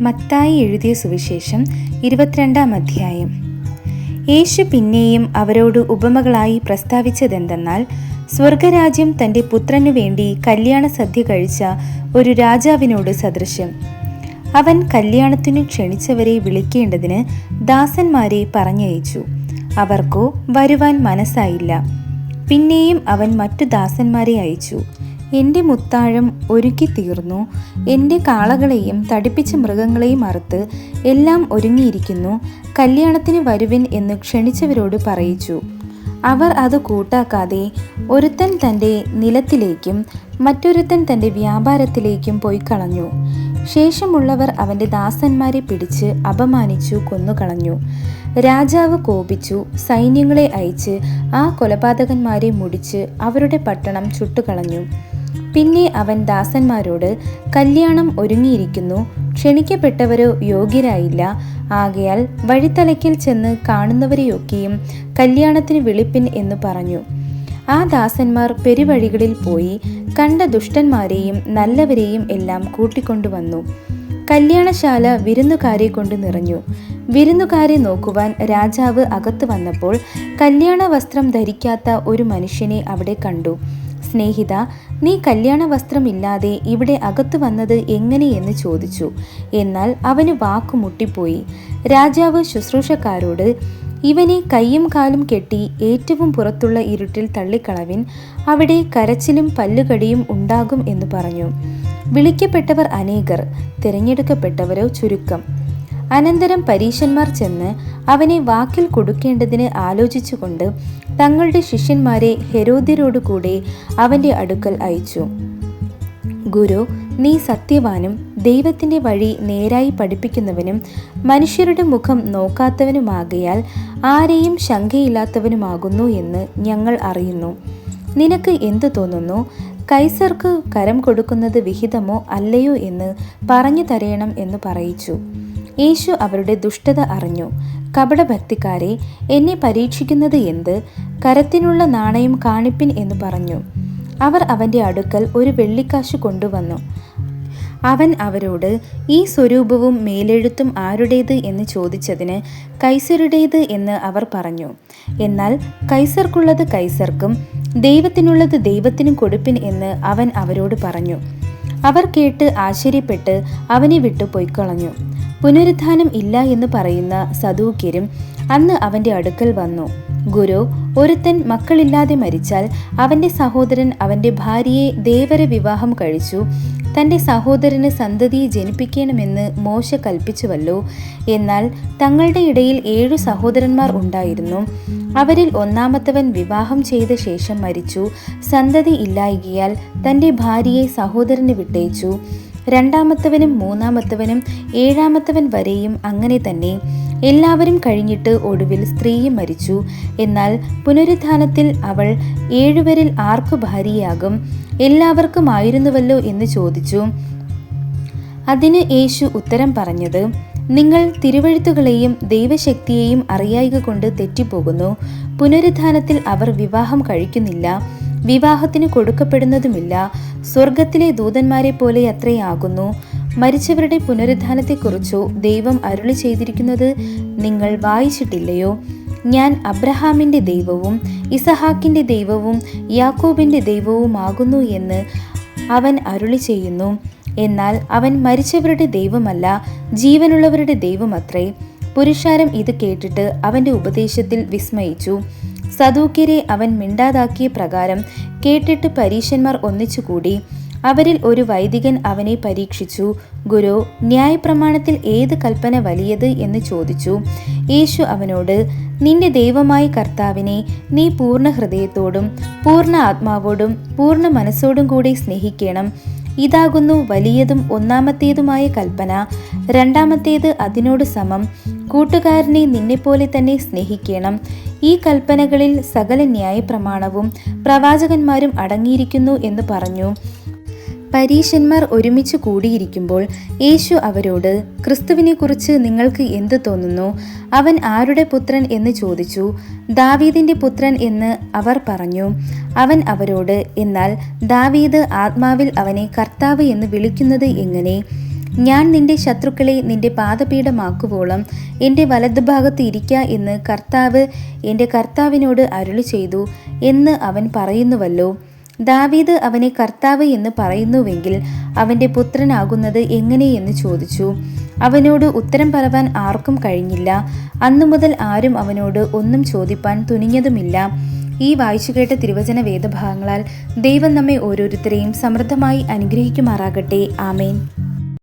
മത്തായി എഴുതിയ സുവിശേഷം 22-ാം അധ്യായം. യേശു പിന്നെയും അവരോട് ഉപമകളായി പ്രസ്താവിച്ചതെന്തെന്നാൽ, സ്വർഗരാജ്യം തൻ്റെ പുത്രനു വേണ്ടി കല്യാണ സദ്യ കഴിച്ച ഒരു രാജാവിനോട് സദൃശം. അവൻ കല്യാണത്തിനു ക്ഷണിച്ചവരെ വിളിക്കേണ്ടതിന് ദാസന്മാരെ പറഞ്ഞയച്ചു. അവർക്കോ വരുവാൻ മനസ്സായില്ല. പിന്നെയും അവൻ മറ്റു ദാസന്മാരെ അയച്ചു. എൻ്റെ മുത്താഴം ഒരുക്കി തീർന്നു, എൻ്റെ കാളകളെയും തടിപ്പിച്ച മൃഗങ്ങളെയും അറുത്ത് എല്ലാം ഒരുങ്ങിയിരിക്കുന്നു, കല്യാണത്തിന് വരുവിൻ എന്ന് ക്ഷണിച്ചവരോട് പറയിച്ചു. അവർ അത് കൂട്ടാക്കാതെ ഒരുത്തൻ തൻ്റെ നിലത്തിലേക്കും മറ്റൊരുത്തൻ തൻ്റെ വ്യാപാരത്തിലേക്കും പോയി കളഞ്ഞു. ശേഷമുള്ളവർ അവൻ്റെ ദാസന്മാരെ പിടിച്ച് അപമാനിച്ചു കൊന്നുകളഞ്ഞു. രാജാവ് കോപിച്ചു സൈന്യങ്ങളെ അയച്ച് ആ കൊലപാതകന്മാരെ മുടിച്ച് അവരുടെ പട്ടണം ചുട്ടുകളഞ്ഞു. പിന്നെ അവൻ ദാസന്മാരോട്, കല്യാണം ഒരുങ്ങിയിരിക്കുന്നു, ക്ഷണിക്കപ്പെട്ടവരോ യോഗ്യരായില്ല. ആകയാൽ വഴിത്തലയ്ക്കൽ ചെന്ന് കാണുന്നവരെയൊക്കെയും കല്യാണത്തിന് വിളിപ്പിൻ എന്ന് പറഞ്ഞു. ആ ദാസന്മാർ പെരുവഴികളിൽ പോയി കണ്ട ദുഷ്ടന്മാരെയും നല്ലവരെയും എല്ലാം കൂട്ടിക്കൊണ്ടുവന്നു. കല്യാണശാല വിരുന്നുകാരെ കൊണ്ട് നിറഞ്ഞു. വിരുന്നുകാരെ നോക്കുവാൻ രാജാവ് അകത്ത് വന്നപ്പോൾ കല്യാണ വസ്ത്രം ധരിക്കാത്ത ഒരു മനുഷ്യനെ അവിടെ കണ്ടു. സ്നേഹിത, നീ കല്യാണ വസ്ത്രമില്ലാതെ ഇവിടെ അകത്തു വന്നത് എങ്ങനെയെന്ന് ചോദിച്ചു. എന്നാൽ അവന് വാക്കു മുട്ടിപ്പോയി. രാജാവ് ശുശ്രൂഷക്കാരോട്, ഇവനെ കയ്യും കാലും കെട്ടി ഏറ്റവും പുറത്തുള്ള ഇരുട്ടിൽ തള്ളിക്കളവിൻ, അവിടെ കരച്ചിലും പല്ലുകടിയും ഉണ്ടാകും എന്ന് പറഞ്ഞു. വിളിക്കപ്പെട്ടവർ അനേകർ, തിരഞ്ഞെടുക്കപ്പെട്ടവരോ ചുരുക്കം. അനന്തരം പരീശന്മാർ ചെന്ന് അവനെ വാക്കിൽ കൊടുക്കേണ്ടതിന് ആലോചിച്ചുകൊണ്ട് തങ്ങളുടെ ശിഷ്യന്മാരെ ഹെരോദ്യരോടുകൂടെ അവൻ്റെ അടുക്കൽ അയച്ചു. ഗുരു, നീ സത്യവാനും ദൈവത്തിൻ്റെ വഴി നേരായി പഠിപ്പിക്കുന്നവനും മനുഷ്യരുടെ മുഖം നോക്കാത്തവനുമാകയാൽ ആരെയും ശങ്കയില്ലാത്തവനുമാകുന്നു എന്ന് ഞങ്ങൾ അറിയുന്നു. നിനക്ക് എന്തു തോന്നുന്നു? കൈസർക്ക് കരം കൊടുക്കുന്നത് വിഹിതമോ അല്ലയോ എന്ന് പറഞ്ഞു തരയണം എന്ന് പറയിച്ചു. യേശു അവരുടെ ദുഷ്ടത അറിഞ്ഞു. കപടഭക്തിക്കാരെ, എന്നെ പരീക്ഷിക്കുന്നത് എന്ത്? കരത്തിനുള്ള നാണയം കാണിപ്പിൻ എന്ന് പറഞ്ഞു. അവർ അവൻ്റെ അടുക്കൽ ഒരു വെള്ളിക്കാശ് കൊണ്ടുവന്നു. അവൻ അവരോട്, ഈ സ്വരൂപവും മേലെഴുത്തും ആരുടേത് എന്ന് ചോദിച്ചതിന് കൈസരുടേത് എന്ന് അവർ പറഞ്ഞു. എന്നാൽ കൈസർക്കുള്ളത് കൈസർക്കും ദൈവത്തിനുള്ളത് ദൈവത്തിനും കൊടുപ്പിൻ എന്ന് അവൻ അവരോട് പറഞ്ഞു. അവർ കേട്ട് ആശ്ചര്യപ്പെട്ട് അവനെ വിട്ടു പൊയ്ക്കളഞ്ഞു. പുനരുത്ഥാനം ഇല്ല എന്ന് പറയുന്ന സദൂക്യരും അന്ന് അവൻ്റെ അടുക്കൽ വന്നു. ഗുരു, ഒരുത്തൻ മക്കളില്ലാതെ മരിച്ചാൽ അവൻ്റെ സഹോദരൻ അവൻ്റെ ഭാര്യയെ ദേവര വിവാഹം കഴിച്ചു തൻ്റെ സഹോദരന് സന്തതിയെ ജനിപ്പിക്കണമെന്ന് മോശ കൽപ്പിച്ചുവല്ലോ. എന്നാൽ തങ്ങളുടെ ഇടയിൽ 7 സഹോദരന്മാർ ഉണ്ടായിരുന്നു. അവരിൽ ഒന്നാമത്തവൻ വിവാഹം ചെയ്ത ശേഷം മരിച്ചു. സന്തതി ഇല്ലായ്കയാൽ തൻ്റെ ഭാര്യയെ സഹോദരന് വിട്ടേച്ചു. രണ്ടാമത്തവനും മൂന്നാമത്തവനും 7-ാമത്തവൻ വരെയും അങ്ങനെ തന്നെ. എല്ലാവരും കഴിഞ്ഞിട്ട് ഒടുവിൽ സ്ത്രീയും മരിച്ചു. എന്നാൽ പുനരുത്ഥാനത്തിൽ അവൾ 7 ആർക്കു ഭാര്യയാകും? എല്ലാവർക്കും ആയിരുന്നുവല്ലോ എന്ന് ചോദിച്ചു. അതിന് യേശു ഉത്തരം പറഞ്ഞത്, നിങ്ങൾ തിരുവെഴുത്തുകളെയും ദൈവശക്തിയെയും അറിയായ്ക കൊണ്ട് തെറ്റിപ്പോകുന്നു. പുനരുത്ഥാനത്തിൽ അവർ വിവാഹം കഴിക്കുന്നില്ല, വിവാഹത്തിന് കൊടുക്കപ്പെടുന്നതുമില്ല. സ്വർഗത്തിലെ ദൂതന്മാരെ പോലെ അത്രയാകുന്നു. മരിച്ചവരുടെ പുനരുത്ഥാനത്തെക്കുറിച്ചോ ദൈവം അരുളി ചെയ്തിരിക്കുന്നത് നിങ്ങൾ വായിച്ചിട്ടില്ലയോ? ഞാൻ അബ്രഹാമിൻ്റെ ദൈവവും ഇസഹാക്കിൻ്റെ ദൈവവും യാക്കോബിൻ്റെ ദൈവവുമാകുന്നു എന്ന് അവൻ അരുളി ചെയ്യുന്നു. എന്നാൽ അവൻ മരിച്ചവരുടെ ദൈവമല്ല, ജീവനുള്ളവരുടെ ദൈവമത്രേ. പുരുഷാരം ഇത് കേട്ടിട്ട് അവൻ്റെ ഉപദേശത്തിൽ വിസ്മയിച്ചു. സദൂക്യരെ അവൻ മിണ്ടാതാക്കിയ പ്രകാരം കേട്ടിട്ട് പരീശന്മാർ ഒന്നിച്ചുകൂടി. അവരിൽ ഒരു വൈദികൻ അവനെ പരീക്ഷിച്ചു. ഗുരു, ന്യായപ്രമാണത്തിൽ ഏത് കൽപ്പന വലിയത് എന്ന് ചോദിച്ചു. യേശു അവനോട്, നിന്റെ ദൈവമായ കർത്താവിനെ നീ പൂർണ്ണ ഹൃദയത്തോടും പൂർണ്ണ ആത്മാവോടും പൂർണ്ണ മനസ്സോടും കൂടി സ്നേഹിക്കണം. ഇതാകുന്നു വലിയതും ഒന്നാമത്തേതുമായ കൽപ്പന. രണ്ടാമത്തേത് അതിനോട് സമം, കൂട്ടുകാരനെ നിന്നെപ്പോലെ തന്നെ സ്നേഹിക്കണം. ഈ കൽപ്പനകളിൽ സകല ന്യായപ്രമാണവും പ്രവാചകന്മാരും അടങ്ങിയിരിക്കുന്നു എന്ന് പറഞ്ഞു. പരീശന്മാർ ഒരുമിച്ച് കൂടിയിരിക്കുമ്പോൾ യേശു അവരോട്, ക്രിസ്തുവിനെക്കുറിച്ച് നിങ്ങൾക്ക് എന്ത് തോന്നുന്നു? അവൻ ആരുടെ പുത്രൻ എന്ന് ചോദിച്ചു. ദാവീദിന്റെ പുത്രൻ എന്ന് അവർ പറഞ്ഞു. അവൻ അവരോട്, എന്നാൽ ദാവീദ് ആത്മാവിൽ അവനെ കർത്താവ് എന്ന് വിളിക്കുന്നത് എങ്ങനെ? ഞാൻ നിന്റെ ശത്രുക്കളെ നിന്റെ പാദപീഠമാക്കുവോളം എൻ്റെ വലതുഭാഗത്ത് ഇരിക്ക എന്ന് കർത്താവ് എൻ്റെ കർത്താവിനോട് അരുളി ചെയ്തു എന്ന് അവൻ പറയുന്നുവല്ലോ. ദാവീദ് അവനെ കർത്താവ് എന്ന് പറയുന്നുവെങ്കിൽ അവൻ്റെ പുത്രനാകുന്നത് എങ്ങനെയെന്ന് ചോദിച്ചു. അവനോട് ഉത്തരം പറവാൻ ആർക്കും കഴിഞ്ഞില്ല. അന്നു മുതൽ ആരും അവനോട് ഒന്നും ചോദിപ്പാൻ തുനിഞ്ഞതുമില്ല. ഈ വായിച്ചു കേട്ട തിരുവചന വേദഭാഗങ്ങളാൽ ദൈവം നമ്മെ ഓരോരുത്തരെയും സമൃദ്ധമായി അനുഗ്രഹിക്കുമാറാകട്ടെ. ആമേൻ.